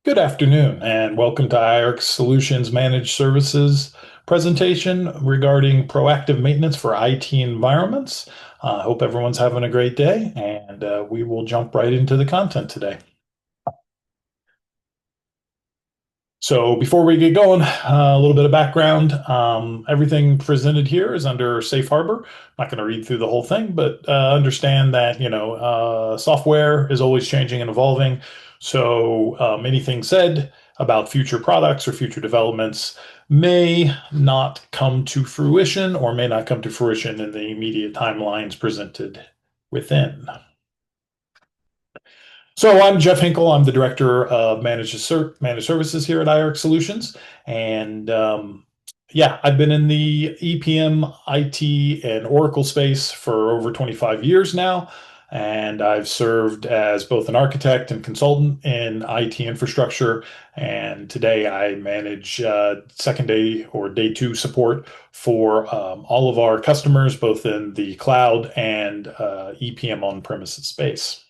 Good afternoon, and welcome to IARC Solutions Managed Services presentation regarding proactive maintenance for IT environments. I hope everyone's having a great day, and we will jump right into the content today. So before we get going, a little bit of background. Everything presented here is under Safe Harbor. I'm not going to read through the whole thing, but understand that software is always changing and evolving. So anything said about future products or future developments may not come to fruition or may not come to fruition in the immediate timelines presented within. So I'm Jeff Hinkle. I'm the director of managed services here at IARC Solutions, and yeah, I've been in the EPM, IT, and Oracle space for over 25 years now, and I've served as both an architect and consultant in IT infrastructure. And today I manage second day or day two support for all of our customers, both in the cloud and EPM on-premises space.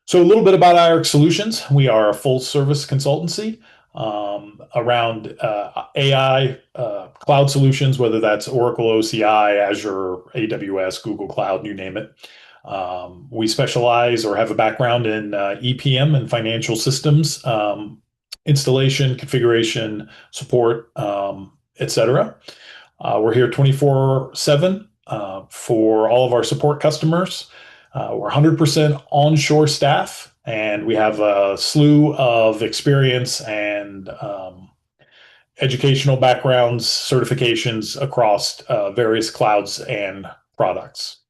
So a little bit about IARC Solutions. We are a full service consultancy around AI, cloud solutions, whether that's Oracle, OCI, Azure, AWS, Google Cloud, you name it. We specialize or have a background in EPM and financial systems, installation, configuration, support, etc. We're here 24/7 for all of our support customers. We're 100% onshore staff, and we have a slew of experience and educational backgrounds, certifications across various clouds and products.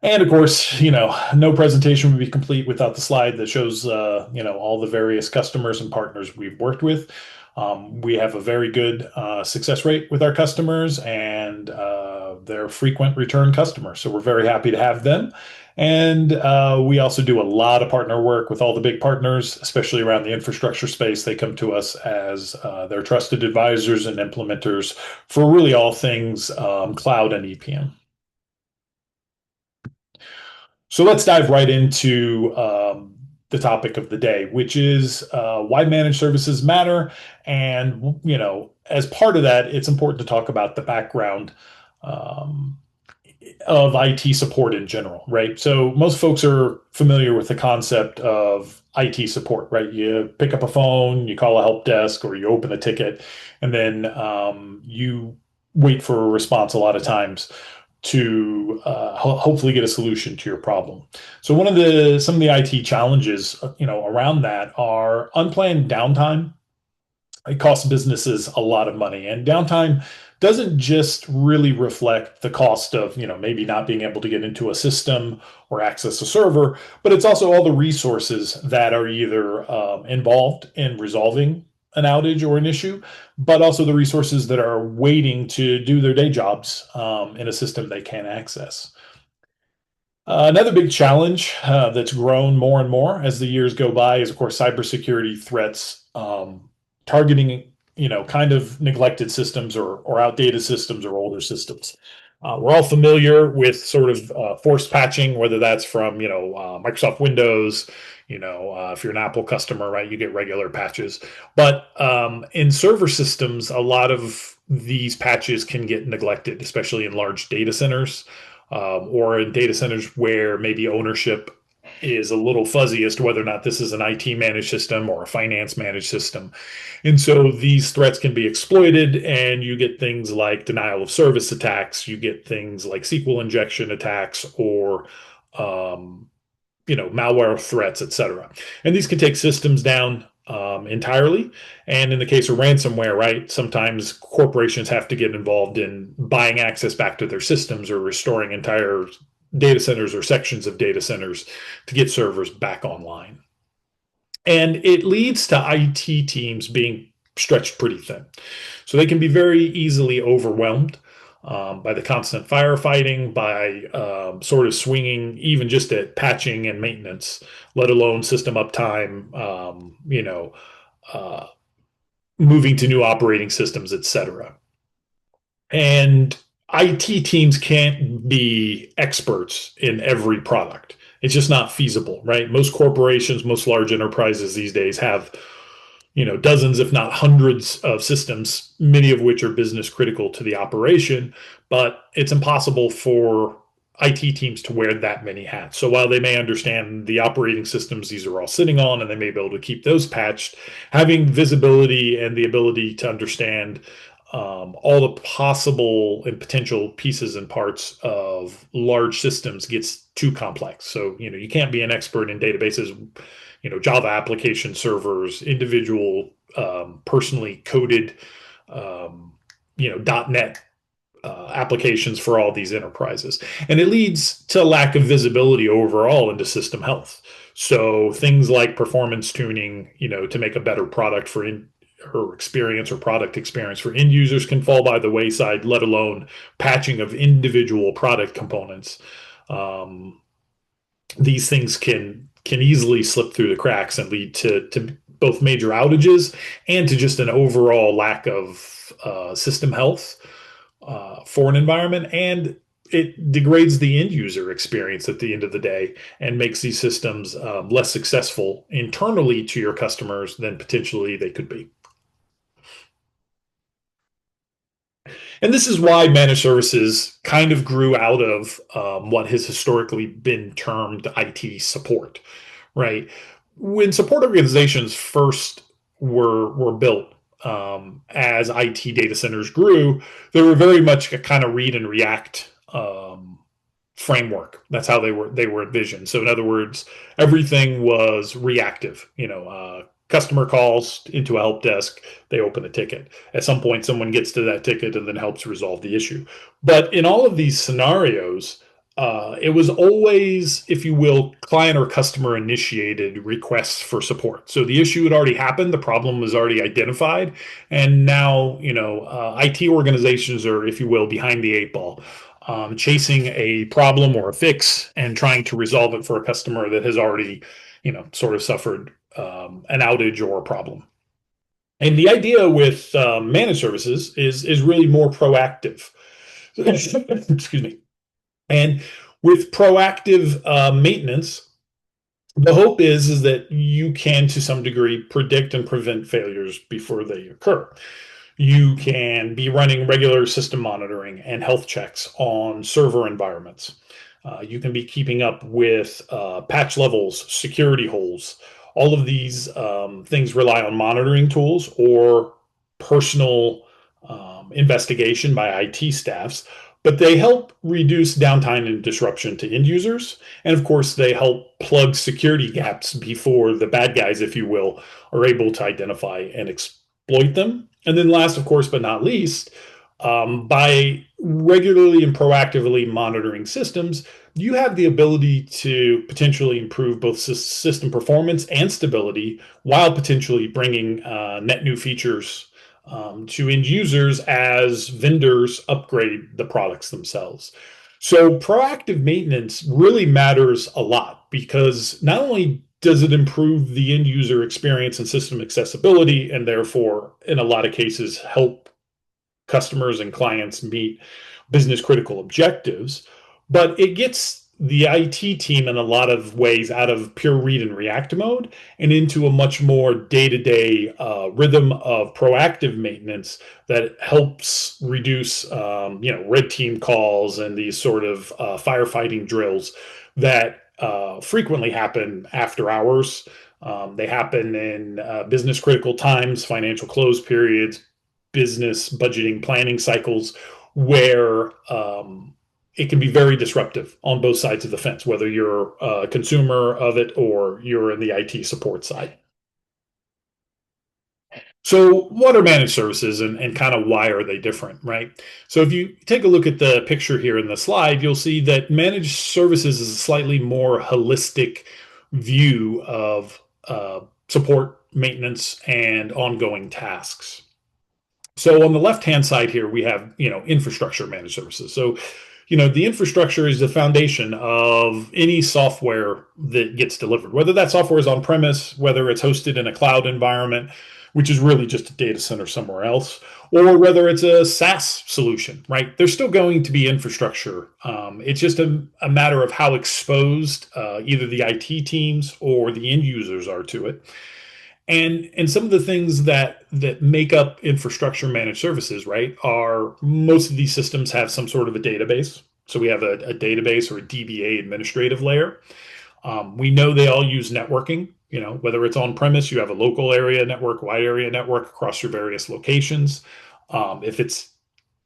And of course, no presentation would be complete without the slide that shows, all the various customers and partners we've worked with. We have a very good success rate with our customers, and they're frequent return customers. So we're very happy to have them. And we also do a lot of partner work with all the big partners, especially around the infrastructure space. They come to us as their trusted advisors and implementers for really all things cloud and EPM. So let's dive right into the topic of the day, which is why managed services matter. And, as part of that, it's important to talk about the background um, of IT support in general, right? So most folks are familiar with the concept of IT support, right? You pick up a phone, you call a help desk, or you open a ticket, and then you wait for a response a lot of times to hopefully get a solution to your problem. So some of the IT challenges, around that are unplanned downtime. It costs businesses a lot of money, and downtime doesn't just really reflect the cost of, maybe not being able to get into a system or access a server, but it's also all the resources that are either involved in resolving an outage or an issue, but also the resources that are waiting to do their day jobs in a system they can't access. Another big challenge that's grown more and more as the years go by is, of course, cybersecurity threats targeting, kind of neglected systems or outdated systems or older systems. We're all familiar with sort of forced patching, whether that's from, Microsoft Windows. If you're an Apple customer, right, you get regular patches. But in server systems, a lot of these patches can get neglected, especially in large data centers or in data centers where maybe ownership is a little fuzzy as to whether or not this is an IT managed system or a finance managed system. And so these threats can be exploited, and you get things like denial of service attacks, you get things like SQL injection attacks, or malware threats, etc. And these can take systems down entirely. And in the case of ransomware, right, sometimes corporations have to get involved in buying access back to their systems or restoring entire data centers or sections of data centers to get servers back online. And it leads to IT teams being stretched pretty thin. So they can be very easily overwhelmed by the constant firefighting, by sort of swinging even just at patching and maintenance, let alone system uptime, uh, moving to new operating systems, etc. And IT teams can't be experts in every product. It's just not feasible, right? Most corporations, most large enterprises these days have, dozens, if not hundreds of systems, many of which are business critical to the operation, but it's impossible for IT teams to wear that many hats. So while they may understand the operating systems these are all sitting on and they may be able to keep those patched, having visibility and the ability to understand all the possible and potential pieces and parts of large systems gets too complex. So, you can't be an expert in databases, Java application servers, individual personally coded, .NET applications for all these enterprises. And it leads to lack of visibility overall into system health. So things like performance tuning, to make a better product for her experience or product experience for end users can fall by the wayside, let alone patching of individual product components. Um, these things can easily slip through the cracks and lead to both major outages and to just an overall lack of system health for an environment, and it degrades the end user experience at the end of the day and makes these systems less successful internally to your customers than potentially they could be. And this is why managed services kind of grew out of what has historically been termed IT support, right? When support organizations first were built, as IT data centers grew, they were very much a kind of read and react framework. That's how they were envisioned. So in other words, everything was reactive. Customer calls into a help desk, they open a ticket. At some point, someone gets to that ticket and then helps resolve the issue. But in all of these scenarios, it was always, if you will, client or customer initiated requests for support. So the issue had already happened, the problem was already identified, and now IT organizations are, if you will, behind the eight ball, chasing a problem or a fix and trying to resolve it for a customer that has already, sort of suffered an outage or a problem. And the idea with managed services is really more proactive. Excuse me. And with proactive maintenance, the hope is that you can, to some degree, predict and prevent failures before they occur. You can be running regular system monitoring and health checks on server environments. You can be keeping up with patch levels, security holes. All of these things rely on monitoring tools or personal investigation by IT staffs, but they help reduce downtime and disruption to end users. And of course, they help plug security gaps before the bad guys, if you will, are able to identify and exploit them. And then, last, of course, but not least, by regularly and proactively monitoring systems, you have the ability to potentially improve both system performance and stability while potentially bringing net new features to end users as vendors upgrade the products themselves. So, proactive maintenance really matters a lot because not only does it improve the end user experience and system accessibility, and therefore, in a lot of cases, help customers and clients meet business critical objectives, but it gets the IT team in a lot of ways out of pure read and react mode and into a much more day-to-day rhythm of proactive maintenance that helps reduce, red team calls and these sort of firefighting drills that frequently happen after hours. They happen in business critical times, financial close periods, business budgeting planning cycles where it can be very disruptive on both sides of the fence, whether you're a consumer of it or you're in the IT support side. So, what are managed services and kind of why are they different, right? So, if you take a look at the picture here in the slide, you'll see that managed services is a slightly more holistic view of support, maintenance, and ongoing tasks. So on the left-hand side here, we have, infrastructure managed services. So, the infrastructure is the foundation of any software that gets delivered, whether that software is on premise, whether it's hosted in a cloud environment, which is really just a data center somewhere else, or whether it's a SaaS solution, right? There's still going to be infrastructure. It's just a matter of how exposed either the IT teams or the end users are to it. And some of the things that make up infrastructure managed services, right, are most of these systems have some sort of a database. So we have a database or a DBA administrative layer. We know they all use networking. Whether it's on premise, you have a local area network, wide area network across your various locations. If it's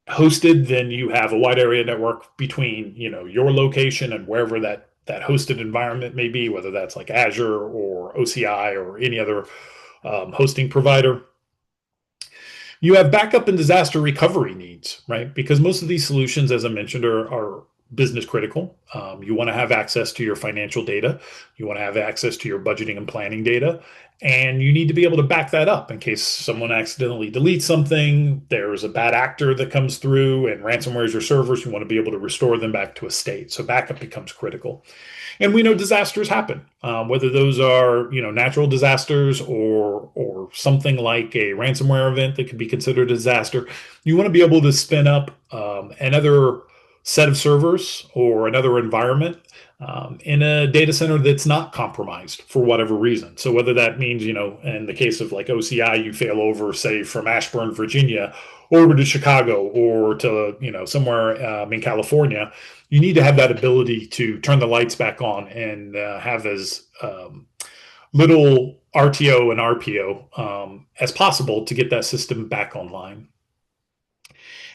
hosted, then you have a wide area network between your location and wherever that hosted environment may be, whether that's like Azure or OCI or any other hosting provider. You have backup and disaster recovery needs, right? Because most of these solutions, as I mentioned, are business critical. You want to have access to your financial data. You want to have access to your budgeting and planning data. And you need to be able to back that up in case someone accidentally deletes something, there's a bad actor that comes through and ransomwares your servers. You want to be able to restore them back to a state. So backup becomes critical. And we know disasters happen, whether those are natural disasters or something like a ransomware event that could be considered a disaster. You want to be able to spin up another set of servers or another environment in a data center that's not compromised for whatever reason. So whether that means, in the case of like OCI, you fail over, say, from Ashburn, Virginia, over to Chicago or to, somewhere in California, you need to have that ability to turn the lights back on and have as little RTO and RPO as possible to get that system back online.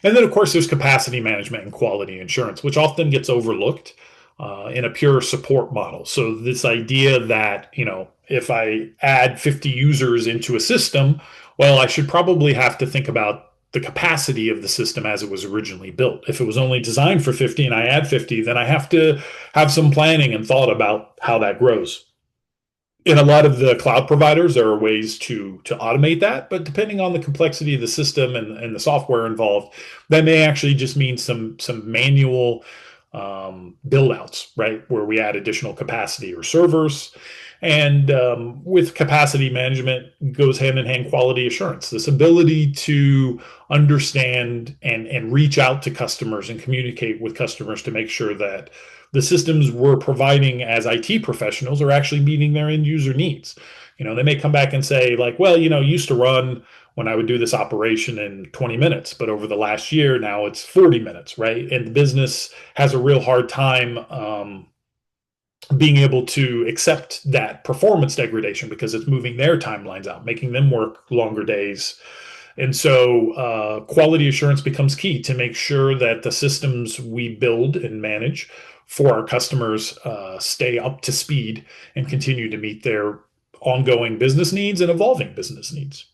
And then, of course, there's capacity management and quality insurance, which often gets overlooked in a pure support model. So this idea that, if I add 50 users into a system, well, I should probably have to think about the capacity of the system as it was originally built. If it was only designed for 50 and I add 50, then I have to have some planning and thought about how that grows. In a lot of the cloud providers, there are ways to automate that, but depending on the complexity of the system and the software involved, that may actually just mean some manual build outs, right? Where we add additional capacity or servers. And with capacity management goes hand in hand quality assurance, this ability to understand and reach out to customers and communicate with customers to make sure that the systems we're providing as IT professionals are actually meeting their end user needs. They may come back and say, like, well, used to run when I would do this operation in 20 minutes, but over the last year, now it's 40 minutes, right? And the business has a real hard time being able to accept that performance degradation because it's moving their timelines out, making them work longer days. And so quality assurance becomes key to make sure that the systems we build and manage for our customers stay up to speed and continue to meet their ongoing business needs and evolving business needs.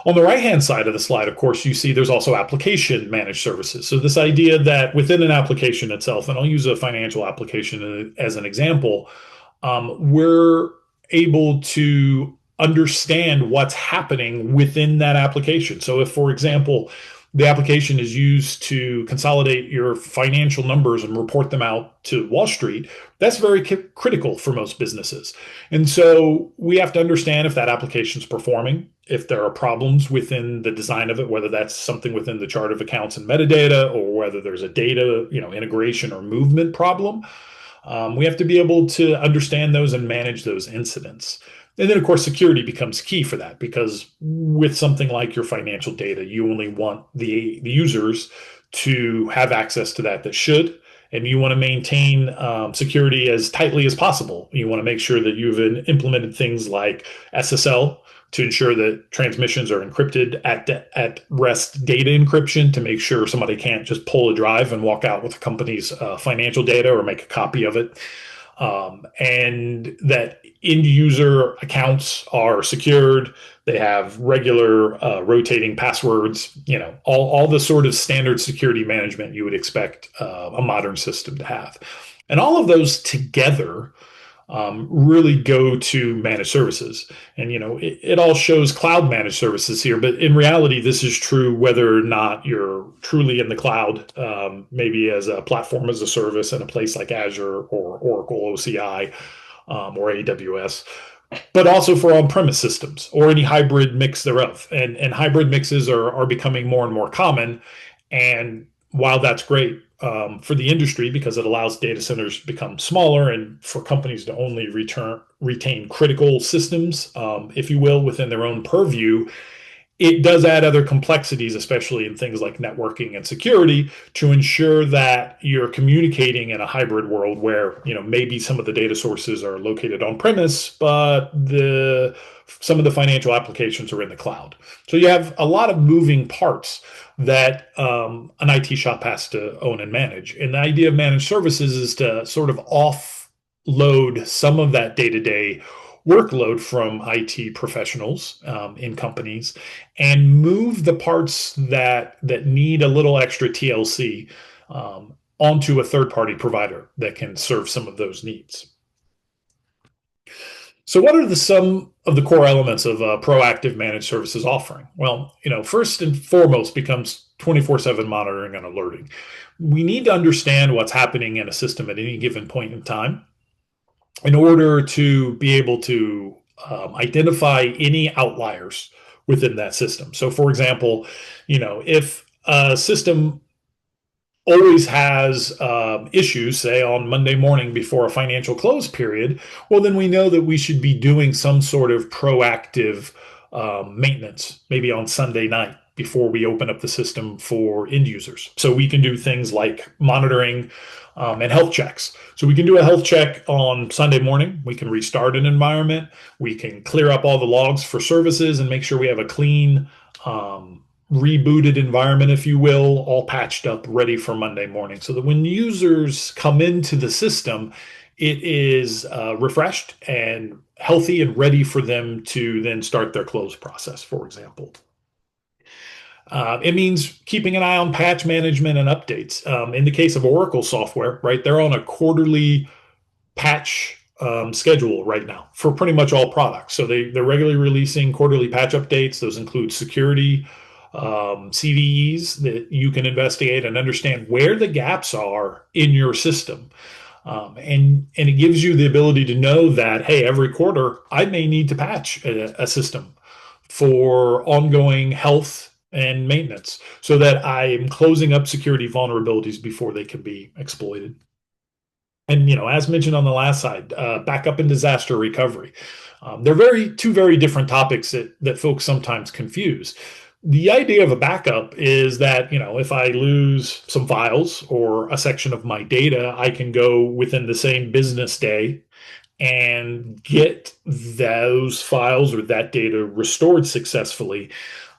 On the right-hand side of the slide, of course, you see there's also application managed services. So this idea that within an application itself, and I'll use a financial application as an example, we're able to understand what's happening within that application. So if, for example, the application is used to consolidate your financial numbers and report them out to Wall Street, that's very critical for most businesses. And so we have to understand if that application is performing, if there are problems within the design of it, whether that's something within the chart of accounts and metadata, or whether there's a data, integration or movement problem. We have to be able to understand those and manage those incidents. And then, of course, security becomes key for that because with something like your financial data, you only want the users to have access to that should, and you want to maintain security as tightly as possible. You want to make sure that you've implemented things like SSL to ensure that transmissions are encrypted at rest data encryption to make sure somebody can't just pull a drive and walk out with the company's financial data or make a copy of it. And that end user accounts are secured. They have regular rotating passwords, all the sort of standard security management you would expect a modern system to have. And all of those together really go to managed services. And, it all shows cloud managed services here, but in reality, this is true whether or not you're truly in the cloud, maybe as a platform as a service in a place like Azure or Oracle OCI or AWS. but also for on-premise systems or any hybrid mix thereof. And hybrid mixes are becoming more and more common. And while that's great for the industry because it allows data centers to become smaller and for companies to only retain critical systems, if you will, within their own purview, it does add other complexities, especially in things like networking and security, to ensure that you're communicating in a hybrid world where, maybe some of the data sources are located on premise, but the some of the financial applications are in the cloud. So you have a lot of moving parts that an IT shop has to own and manage. And the idea of managed services is to sort of offload some of that day-to-day workload from IT professionals in companies and move the parts that need a little extra TLC onto a third party provider that can serve some of those needs. So, what are some of the core elements of a proactive managed services offering? Well, first and foremost becomes 24/7 monitoring and alerting. We need to understand what's happening in a system at any given point in time in order to be able to identify any outliers within that system. So, for example, if a system always has issues, say on Monday morning before a financial close period, well, then we know that we should be doing some sort of proactive maintenance, maybe on Sunday night before we open up the system for end users. So we can do things like monitoring and health checks. So we can do a health check on Sunday morning. We can restart an environment. We can clear up all the logs for services and make sure we have a clean, rebooted environment, if you will, all patched up, ready for Monday morning. So that when users come into the system, it is refreshed and healthy and ready for them to then start their close process, for example. It means keeping an eye on patch management and updates. In the case of Oracle software, right, they're on a quarterly patch schedule right now for pretty much all products. So they're regularly releasing quarterly patch updates. Those include security CVEs that you can investigate and understand where the gaps are in your system. And it gives you the ability to know that, hey, every quarter I may need to patch a system for ongoing health and maintenance so that I am closing up security vulnerabilities before they can be exploited. And as mentioned on the last side, backup and disaster recovery. They're two very different topics that folks sometimes confuse. The idea of a backup is that, if I lose some files or a section of my data, I can go within the same business day and get those files or that data restored successfully.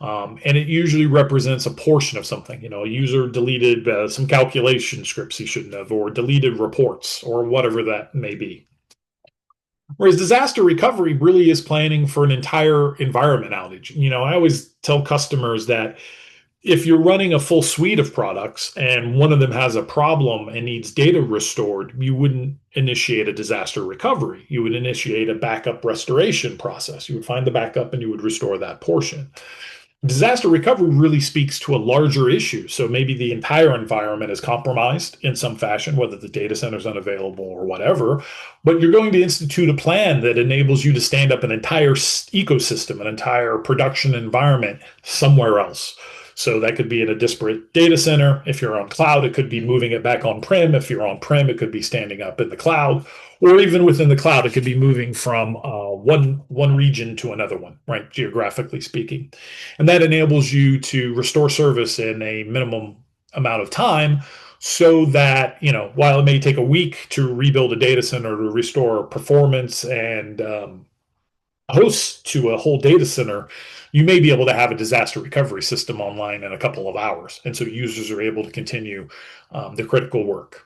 And it usually represents a portion of something. A user deleted some calculation scripts he shouldn't have, or deleted reports, or whatever that may be. Whereas disaster recovery really is planning for an entire environment outage. I always tell customers that if you're running a full suite of products and one of them has a problem and needs data restored, you wouldn't initiate a disaster recovery. You would initiate a backup restoration process. You would find the backup and you would restore that portion. Disaster recovery really speaks to a larger issue. So maybe the entire environment is compromised in some fashion, whether the data center is unavailable or whatever, but you're going to institute a plan that enables you to stand up an entire ecosystem, an entire production environment somewhere else. So that could be in a disparate data center. If you're on cloud, it could be moving it back on-prem. If you're on-prem, it could be standing up in the cloud. Or even within the cloud, it could be moving from one region to another one, right, geographically speaking. And that enables you to restore service in a minimum amount of time so that, while it may take a week to rebuild a data center to restore performance and hosts to a whole data center, you may be able to have a disaster recovery system online in a couple of hours. And so users are able to continue the critical work.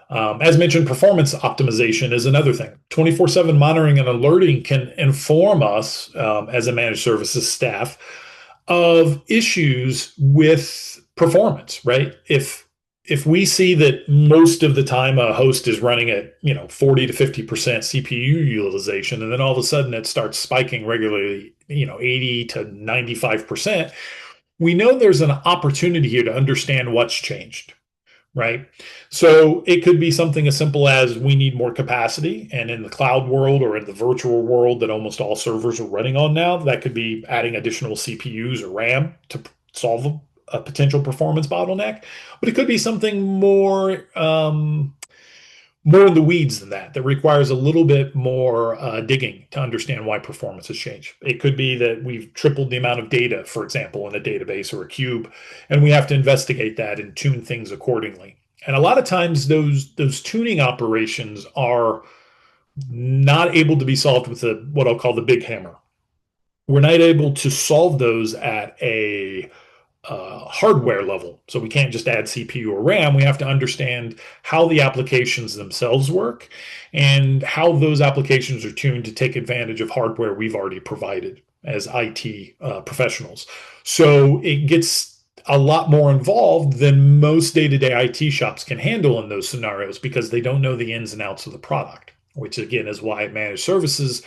As mentioned, performance optimization is another thing. 24/7 monitoring and alerting can inform us as a managed services staff of issues with performance, right? If we see that most of the time a host is running at 40 to 50% CPU utilization, and then all of a sudden it starts spiking regularly 80 to 95%, we know there's an opportunity here to understand what's changed. right? So it could be something as simple as we need more capacity. And in the cloud world or in the virtual world that almost all servers are running on now, that could be adding additional CPUs or RAM to solve a potential performance bottleneck. But it could be something more in the weeds than that, that requires a little bit more digging to understand why performance has changed. It could be that we've tripled the amount of data, for example, in a database or a cube, and we have to investigate that and tune things accordingly. And a lot of times those tuning operations are not able to be solved with what I'll call the big hammer. We're not able to solve those at a hardware level. So we can't just add CPU or RAM. We have to understand how the applications themselves work and how those applications are tuned to take advantage of hardware we've already provided as IT professionals. So it gets a lot more involved than most day-to-day IT shops can handle in those scenarios because they don't know the ins and outs of the product, which again is why managed services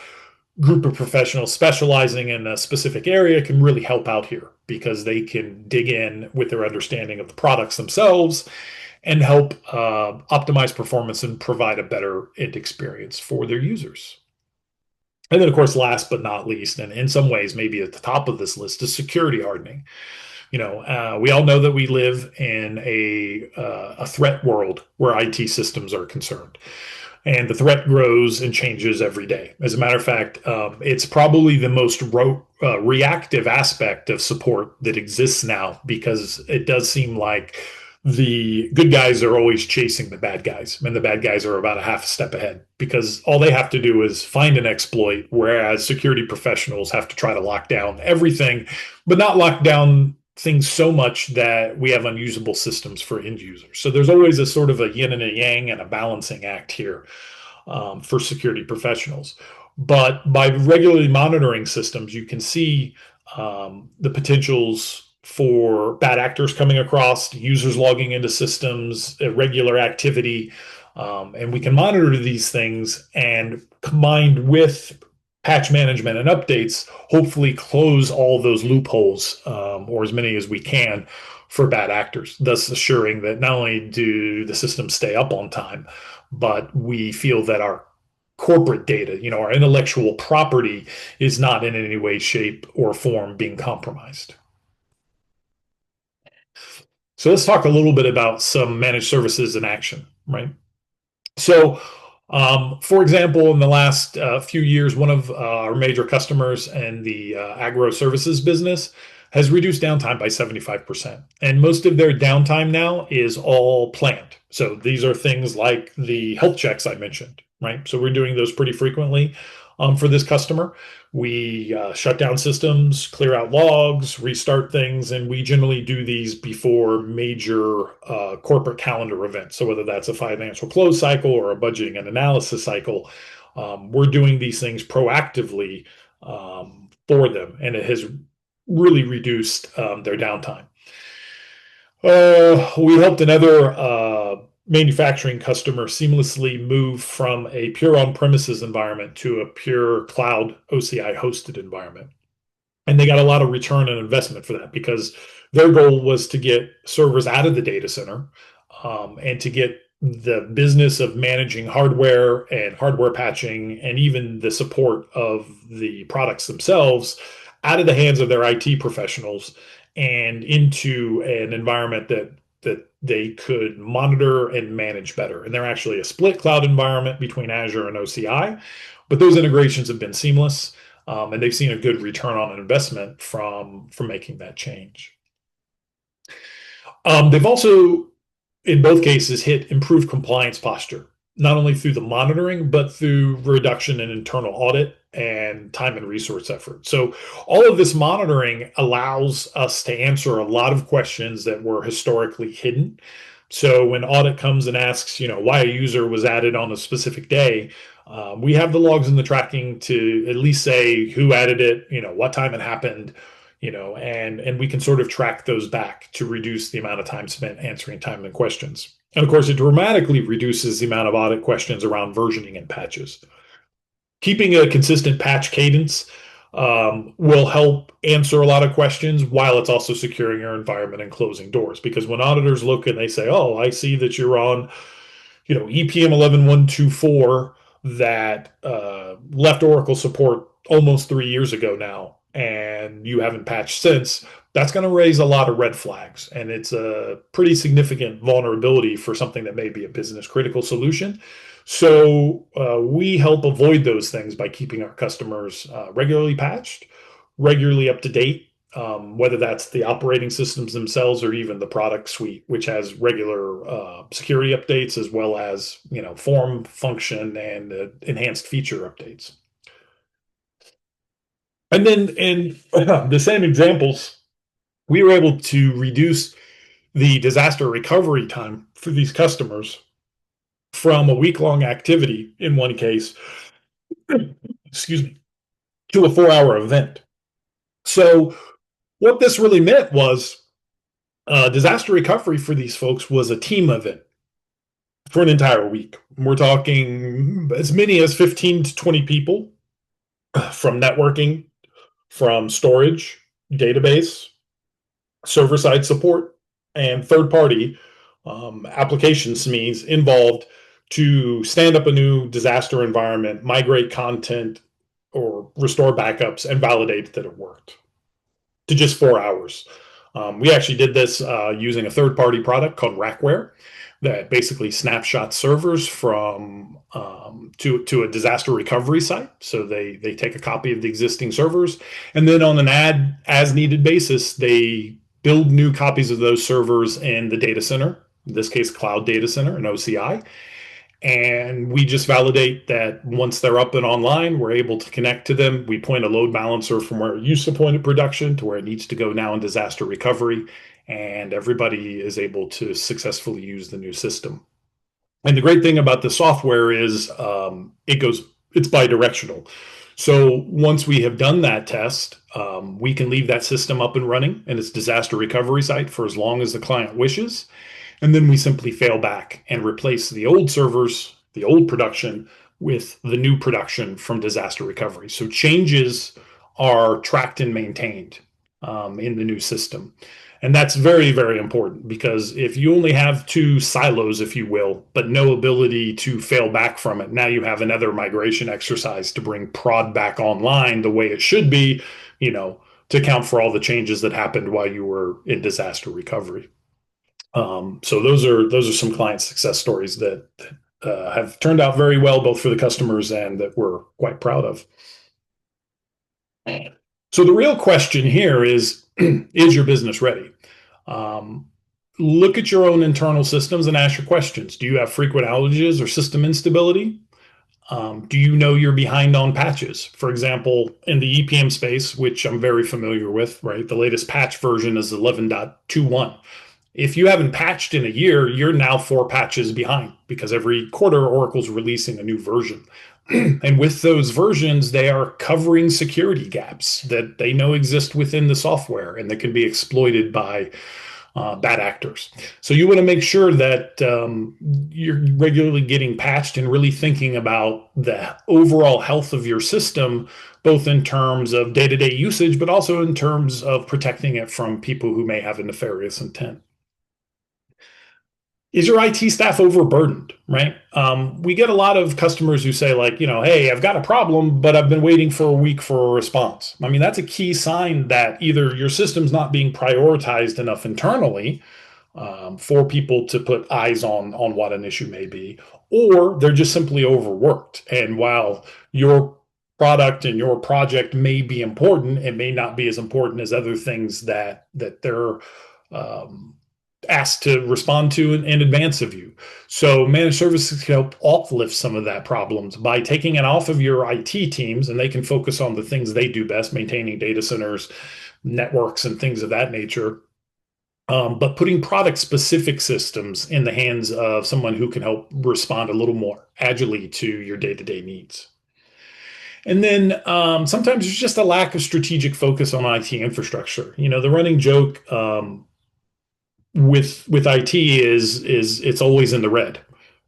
group of professionals specializing in a specific area can really help out here because they can dig in with their understanding of the products themselves and help optimize performance and provide a better end experience for their users. And then, of course, last but not least, and in some ways maybe at the top of this list, is security hardening. We all know that we live in a threat world where IT systems are concerned, and the threat grows and changes every day. As a matter of fact, it's probably the most reactive aspect of support that exists now because it does seem like the good guys are always chasing the bad guys, and the bad guys are about a half a step ahead because all they have to do is find an exploit, whereas security professionals have to try to lock down everything, but not lock down things so much that we have unusable systems for end users. So there's always a sort of a yin and a yang and a balancing act here for security professionals. But by regularly monitoring systems, you can see the potentials for bad actors coming across, users logging into systems, irregular activity. And we can monitor these things and combined with patch management and updates, hopefully close all those loopholes or as many as we can for bad actors, thus assuring that not only do the systems stay up on time, but we feel that our corporate data, our intellectual property is not in any way, shape, or form being compromised. So let's talk a little bit about some managed services in action, right? So, for example, in the last few years, one of our major customers in the agro services business has reduced downtime by 75%. And most of their downtime now is all planned. So these are things like the health checks I mentioned, right? So we're doing those pretty frequently for this customer. We shut down systems, clear out logs, restart things, and we generally do these before major corporate calendar events. So whether that's a financial close cycle or a budgeting and analysis cycle, we're doing these things proactively for them, and it has really reduced their downtime. We helped another manufacturing customer seamlessly move from a pure on-premises environment to a pure cloud OCI hosted environment. And they got a lot of return on investment for that because their goal was to get servers out of the data center and to get the business of managing hardware and hardware patching and even the support of the products themselves out of the hands of their IT professionals and into an environment that they could monitor and manage better. And they're actually a split cloud environment between Azure and OCI, but those integrations have been seamless, and they've seen a good return on investment from making that change. They've also, in both cases, hit improved compliance posture, not only through the monitoring, but through reduction in internal audit and time and resource effort. So all of this monitoring allows us to answer a lot of questions that were historically hidden. So when audit comes and asks, why a user was added on a specific day, we have the logs and the tracking to at least say who added it, what time it happened, and we can sort of track those back to reduce the amount of time spent answering timely questions. And of course, it dramatically reduces the amount of audit questions around versioning and patches. Keeping a consistent patch cadence will help answer a lot of questions while it's also securing your environment and closing doors. Because when auditors look and they say, "Oh, I see that you're on, EPM 11124 that left Oracle support almost 3 years ago now, and you haven't patched since," that's going to raise a lot of red flags. And it's a pretty significant vulnerability for something that may be a business critical solution. So we help avoid those things by keeping our customers regularly patched, regularly up to date, whether that's the operating systems themselves or even the product suite, which has regular security updates as well as form, function, and enhanced feature updates. And then in the same examples, we were able to reduce the disaster recovery time for these customers from a week-long activity in one case, excuse me, to a 4-hour event. So what this really meant was disaster recovery for these folks was a team event for an entire week. We're talking as many as 15 to 20 people from networking, from storage, database, server side support, and third party application SMEs involved to stand up a new disaster environment, migrate content, or restore backups and validate that it worked to just 4 hours. We actually did this using a third-party product called Rackware that basically snapshots servers from to a disaster recovery site. So they take a copy of the existing servers, and then on an as needed basis, they build new copies of those servers in the data center, in this case, cloud data center, an OCI. And we just validate that once they're up and online, we're able to connect to them. We point a load balancer from where it used to point at production to where it needs to go now in disaster recovery. And everybody is able to successfully use the new system. And the great thing about the software is it's bi-directional. So once we have done that test, we can leave that system up and running in its disaster recovery site for as long as the client wishes. And then we simply fail back and replace the old servers, the old production, with the new production from disaster recovery. So changes are tracked and maintained in the new system. And that's very, very important because if you only have two silos, if you will, but no ability to fail back from it, now you have another migration exercise to bring prod back online the way it should be, to account for all the changes that happened while you were in disaster recovery. So those are some client success stories that have turned out very well, both for the customers and that we're quite proud of. So the real question here is your business ready? Look at your own internal systems and ask your questions. Do you have frequent outages or system instability? Do you know you're behind on patches? For example, in the EPM space, which I'm very familiar with, right? The latest patch version is 11.21. If you haven't patched in a year, you're now 4 patches behind because every quarter Oracle's releasing a new version. And with those versions, they are covering security gaps that they know exist within the software and that can be exploited by bad actors. So you want to make sure that you're regularly getting patched and really thinking about the overall health of your system, both in terms of day-to-day usage, but also in terms of protecting it from people who may have a nefarious intent. Is your IT staff overburdened, right? We get a lot of customers who say like, hey, I've got a problem, but I've been waiting for a week for a response. I mean, that's a key sign that either your system's not being prioritized enough internally for people to put eyes on what an issue may be, or they're just simply overworked. And while your product and your project may be important, it may not be as important as other things that they're asked to respond to in advance of you. So managed services can help uplift some of that problems by taking it off of your IT teams, and they can focus on the things they do best, maintaining data centers, networks, and things of that nature. But putting product specific systems in the hands of someone who can help respond a little more agilely to your day-to-day needs. And then sometimes there's just a lack of strategic focus on IT infrastructure. The running joke with IT is it's always in the red,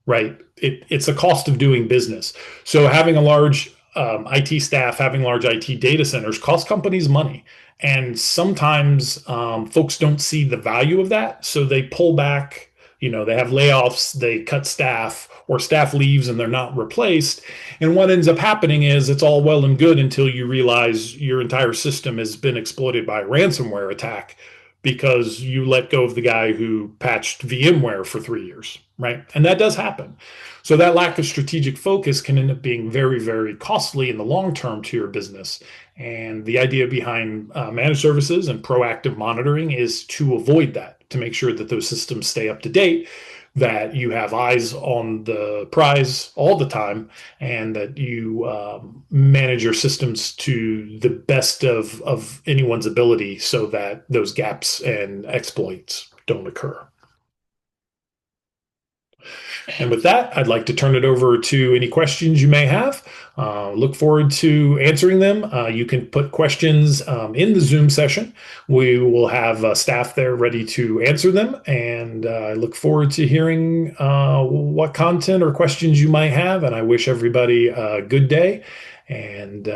right? It's a cost of doing business. So having a large IT staff having large IT data centers cost companies money. And sometimes folks don't see the value of that. So they pull back, they have layoffs, they cut staff, or staff leaves and they're not replaced. And what ends up happening is it's all well and good until you realize your entire system has been exploited by a ransomware attack because you let go of the guy who patched VMware for 3 years, right? And that does happen. So that lack of strategic focus can end up being very, very costly in the long term to your business. And the idea behind managed services and proactive monitoring is to avoid that, to make sure that those systems stay up to date, that you have eyes on the prize all the time, and that you manage your systems to the best of anyone's ability so that those gaps and exploits don't occur. And with that, I'd like to turn it over to any questions you may have. Look forward to answering them. You can put questions in the Zoom session. We will have staff there ready to answer them. And I look forward to hearing what content or questions you might have. And I wish everybody a good day. And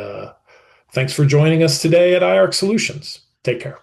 thanks for joining us today at IARC Solutions. Take care.